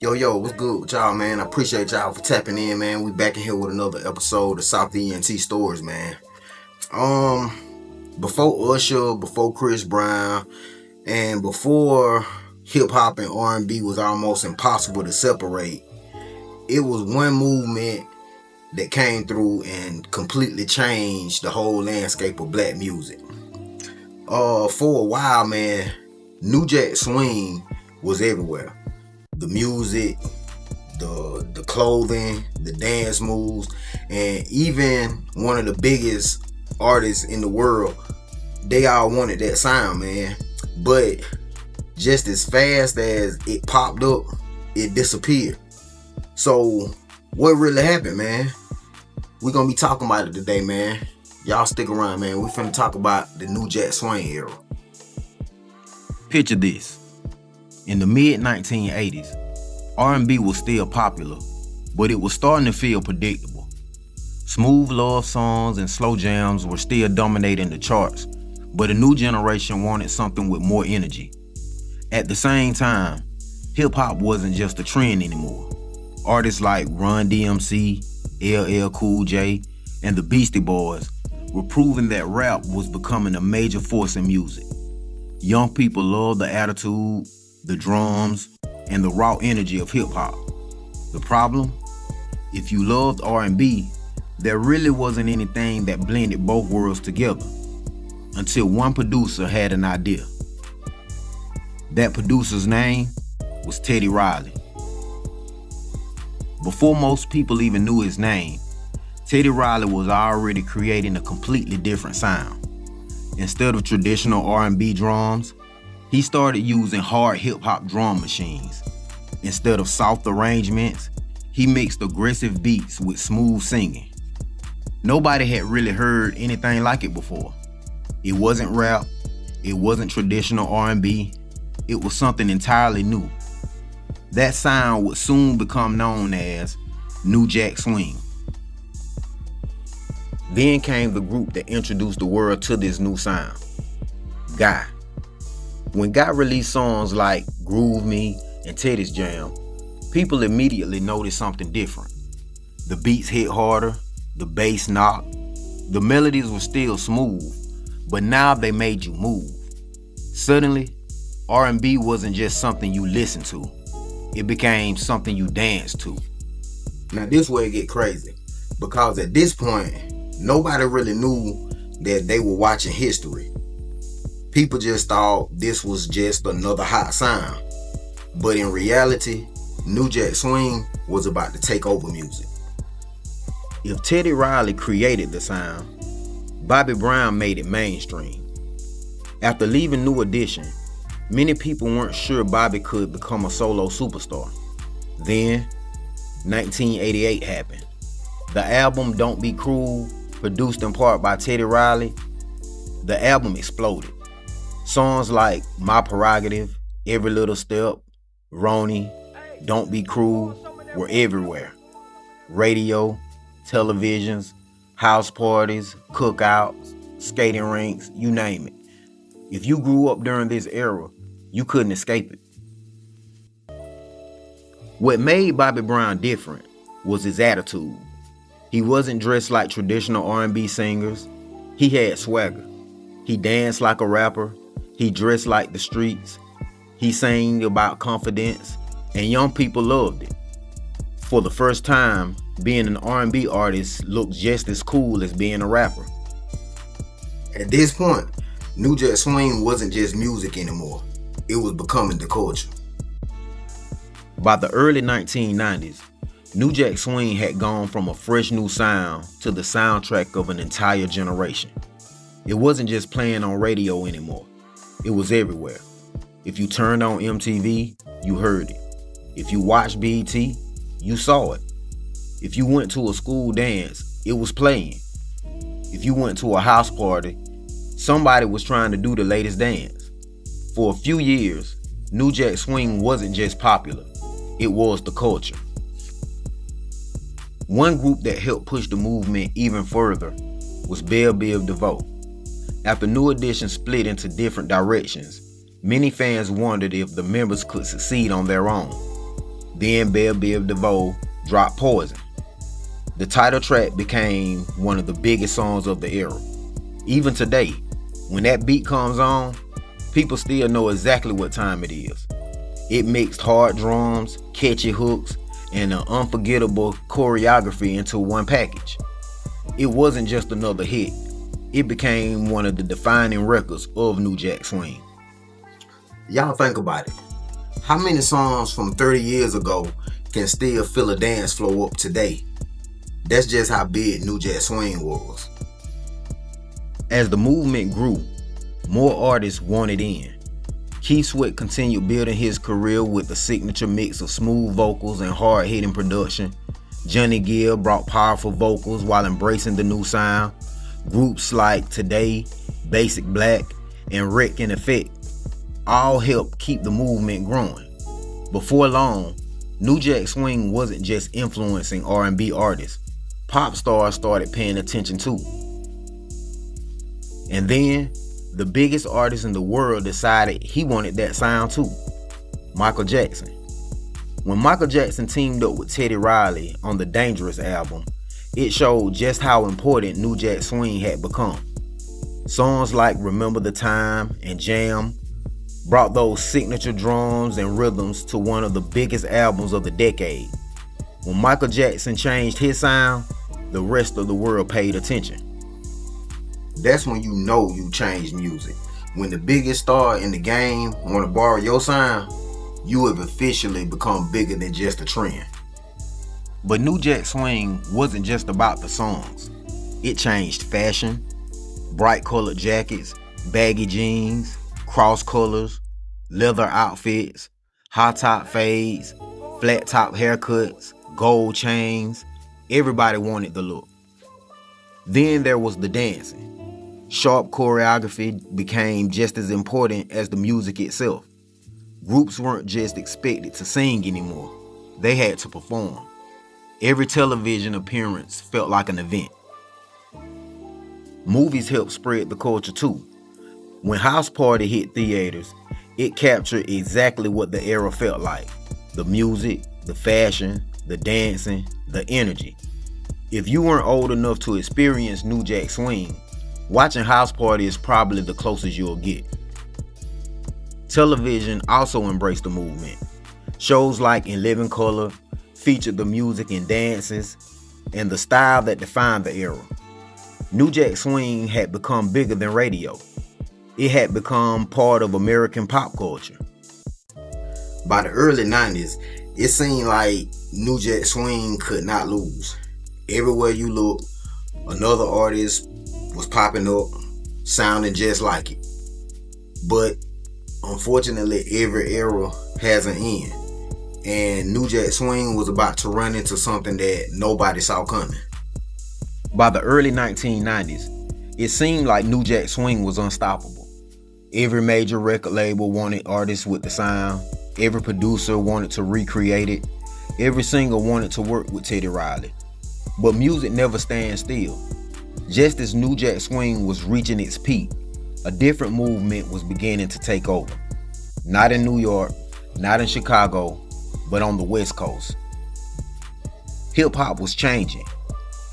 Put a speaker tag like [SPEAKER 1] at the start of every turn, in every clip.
[SPEAKER 1] Yo, what's good with y'all, man? I appreciate y'all for tapping in, man. We back in here with another episode of South Ent Stories, man. Um, Before Usher, before Chris Brown, and before hip hop and R&B was almost impossible to separate, it was one movement that came through and completely changed the whole landscape of black music. For a while, man, New Jack Swing was everywhere. The music, the clothing, the dance moves, and even one of the biggest artists in the world, they all wanted that sound, man. But just as fast as it popped up, it disappeared. So what really happened, man? We're gonna be talking about it today, man. Y'all stick around, man. We finna talk about the New Jack Swing era.
[SPEAKER 2] Picture this. In the mid 1980s, R&B was still popular, but it was starting to feel predictable. Smooth love songs and slow jams were still dominating the charts, but a new generation wanted something with more energy. At the same time, hip-hop wasn't just a trend anymore. Artists like Run DMC, LL Cool J, and the Beastie Boys were proving that rap was becoming a major force in music. Young people loved the attitude, the drums, and the raw energy of hip-hop. The problem? If you loved R&B, there really wasn't anything that blended both worlds together, until one producer had an idea. That producer's name was Teddy Riley. Before most people even knew his name, Teddy Riley was already creating a completely different sound. Instead of traditional R&B drums, he started using hard hip-hop drum machines. Instead of soft arrangements, he mixed aggressive beats with smooth singing. Nobody had really heard anything like it before. It wasn't rap, it wasn't traditional R&B, it was something entirely new. That sound would soon become known as New Jack Swing. Then came the group that introduced the world to this new sound, Guy. When Guy released songs like Groove Me and Teddy's Jam, people immediately noticed something different. The beats hit harder, the bass knocked, the melodies were still smooth, but now they made you move. Suddenly, R&B wasn't just something you listened to, it became something you danced to.
[SPEAKER 1] Now this where it get crazy, because at this point, nobody really knew that they were watching history. People just thought this was just another hot sound. But in reality, New Jack Swing was about to take over music.
[SPEAKER 2] If Teddy Riley created the sound, Bobby Brown made it mainstream. After leaving New Edition, many people weren't sure Bobby could become a solo superstar. Then, 1988 happened. The album Don't Be Cruel, produced in part by Teddy Riley, the album exploded. Songs like My Prerogative, Every Little Step, Roni, Don't Be Cruel were everywhere. Radio, televisions, house parties, cookouts, skating rinks, you name it. If you grew up during this era, you couldn't escape it. What made Bobby Brown different was his attitude. He wasn't dressed like traditional R&B singers. He had swagger. He danced like a rapper. He dressed like the streets. He sang about confidence, and young people loved it. For the first time, being an R&B artist looked just as cool as being a rapper.
[SPEAKER 1] At this point, New Jack Swing wasn't just music anymore. It was becoming the culture.
[SPEAKER 2] By the early 1990s, New Jack Swing had gone from a fresh new sound to the soundtrack of an entire generation. It wasn't just playing on radio anymore. It was everywhere. If you turned on MTV, you heard it. If you watched BET, you saw it. If you went to a school dance, it was playing. If you went to a house party, somebody was trying to do the latest dance. For a few years, New Jack Swing wasn't just popular, it was the culture. One group that helped push the movement even further was Bell Biv DeVoe. After New Edition split into different directions, many fans wondered if the members could succeed on their own. Then Belle Biv DeVoe dropped Poison. The title track became one of the biggest songs of the era. Even today, when that beat comes on, people still know exactly what time it is. It mixed hard drums, catchy hooks, and an unforgettable choreography into one package. It wasn't just another hit. It became one of the defining records of New Jack Swing.
[SPEAKER 1] Y'all think about it. How many songs from 30 years ago can still fill a dance floor up today? That's just how big New Jack Swing was.
[SPEAKER 2] As the movement grew, more artists wanted in. Keith Sweat continued building his career with a signature mix of smooth vocals and hard-hitting production. Johnny Gill brought powerful vocals while embracing the new sound. Groups like Today, Basic Black, and Wreck and Effect all helped keep the movement growing. Before long, New Jack Swing wasn't just influencing R&B artists. Pop stars started paying attention too. And then, the biggest artist in the world decided he wanted that sound too. Michael Jackson. When Michael Jackson teamed up with Teddy Riley on the Dangerous album, it showed just how important New Jack Swing had become. Songs like Remember the Time and Jam brought those signature drums and rhythms to one of the biggest albums of the decade. When Michael Jackson changed his sound, the rest of the world paid attention.
[SPEAKER 1] That's when you know you changed music. When the biggest star in the game want to borrow your sound, you have officially become bigger than just a trend.
[SPEAKER 2] But New Jack Swing wasn't just about the songs. It changed fashion, bright colored jackets, baggy jeans, cross colors, leather outfits, high top fades, flat top haircuts, gold chains. Everybody wanted the look. Then there was the dancing. Sharp choreography became just as important as the music itself. Groups weren't just expected to sing anymore. They had to perform. Every television appearance felt like an event. Movies helped spread the culture too. When House Party hit theaters, it captured exactly what the era felt like. The music, the fashion, the dancing, the energy. If you weren't old enough to experience New Jack Swing, watching House Party is probably the closest you'll get. Television also embraced the movement. Shows like In Living Color featured the music and dances and the style that defined the era. New Jack Swing had become bigger than radio. It had become part of American pop culture.
[SPEAKER 1] By the early 90s, it seemed like New Jack Swing could not lose. Everywhere you look, another artist was popping up, sounding just like it. But unfortunately, every era has an end. And New Jack Swing was about to run into something that nobody saw coming.
[SPEAKER 2] By the early 1990s, it seemed like New Jack Swing was unstoppable. Every major record label wanted artists with the sound. Every producer wanted to recreate it. Every singer wanted to work with Teddy Riley. But music never stands still. Just as New Jack Swing was reaching its peak, a different movement was beginning to take over. Not in New York, not in Chicago, but on the West Coast. Hip-hop was changing.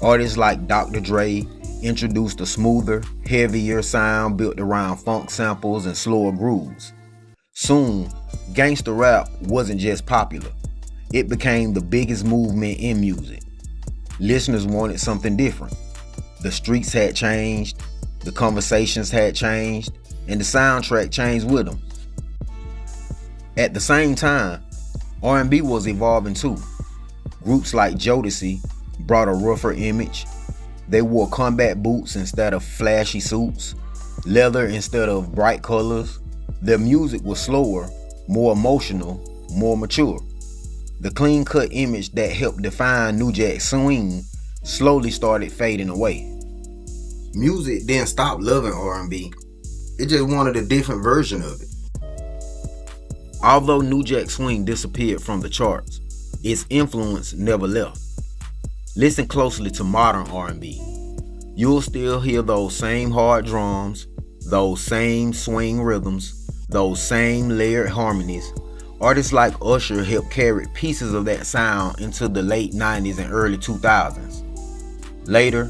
[SPEAKER 2] Artists like Dr. Dre introduced a smoother, heavier sound built around funk samples and slower grooves. Soon, gangsta rap wasn't just popular. It became the biggest movement in music. Listeners wanted something different. The streets had changed, the conversations had changed, and the soundtrack changed with them. At the same time, R&B was evolving too. Groups like Jodeci brought a rougher image. They wore combat boots instead of flashy suits, leather instead of bright colors. Their music was slower, more emotional, more mature. The clean-cut image that helped define New Jack Swing slowly started fading away.
[SPEAKER 1] Music didn't stop loving R&B. It just wanted a different version of it.
[SPEAKER 2] Although New Jack Swing disappeared from the charts, its influence never left. Listen closely to modern R&B. You'll still hear those same hard drums, those same swing rhythms, those same layered harmonies, Artists like Usher helped carry pieces of that sound into the late 90s and early 2000s. Later,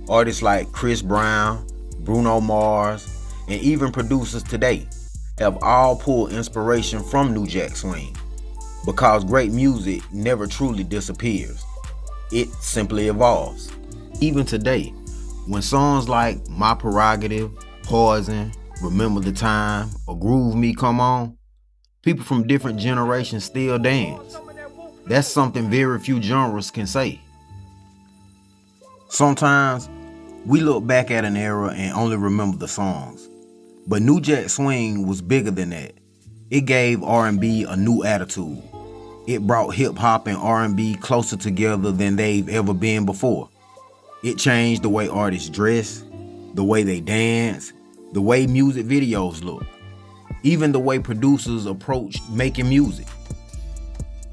[SPEAKER 2] artists like Chris Brown, Bruno Mars, and even producers today have all pulled inspiration from New Jack Swing, because great music never truly disappears. It simply evolves. Even today, when songs like My Prerogative, Poison, Remember the Time, or Groove Me come on, people from different generations still dance. That's something very few genres can say. Sometimes we look back at an era and only remember the songs. But New Jack Swing was bigger than that. It gave R&B a new attitude. It brought hip hop and R&B closer together than they've ever been before. It changed the way artists dress, the way they dance, the way music videos look, even the way producers approach making music.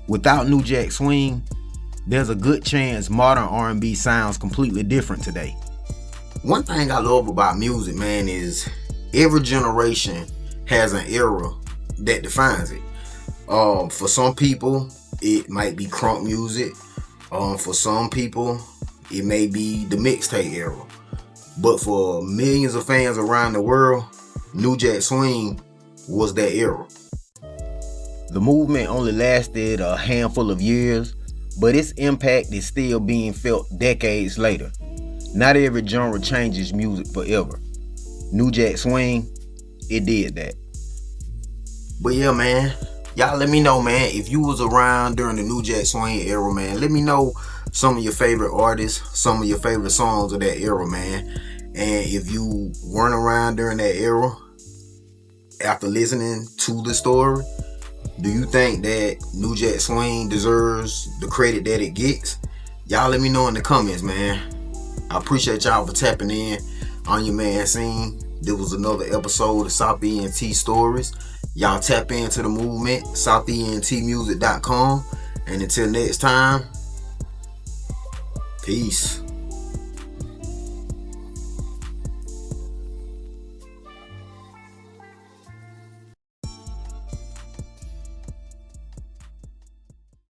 [SPEAKER 2] Without New Jack Swing, there's a good chance modern R&B sounds completely different today.
[SPEAKER 1] One thing I love about music, man, is every generation has an era that defines it. For some people, it might be crunk music. For some people, it may be the mixtape era. But for millions of fans around the world, New Jack Swing was that era.
[SPEAKER 2] The movement only lasted a handful of years, but its impact is still being felt decades later. Not every genre changes music forever. New Jack Swing, it did that.
[SPEAKER 1] But yeah, man, y'all let me know, man, if you was around during the New Jack Swing era, man. Let me know some of your favorite artists, some of your favorite songs of that era, man. And if you weren't around during that era, after listening to the story, do you think that New Jack Swing deserves the credit that it gets? Y'all let me know in the comments, man. I appreciate y'all for tapping in on your man Scene. This was another episode of South Ent Stories. Y'all tap into the movement, southentmusic.com. And until next time, peace.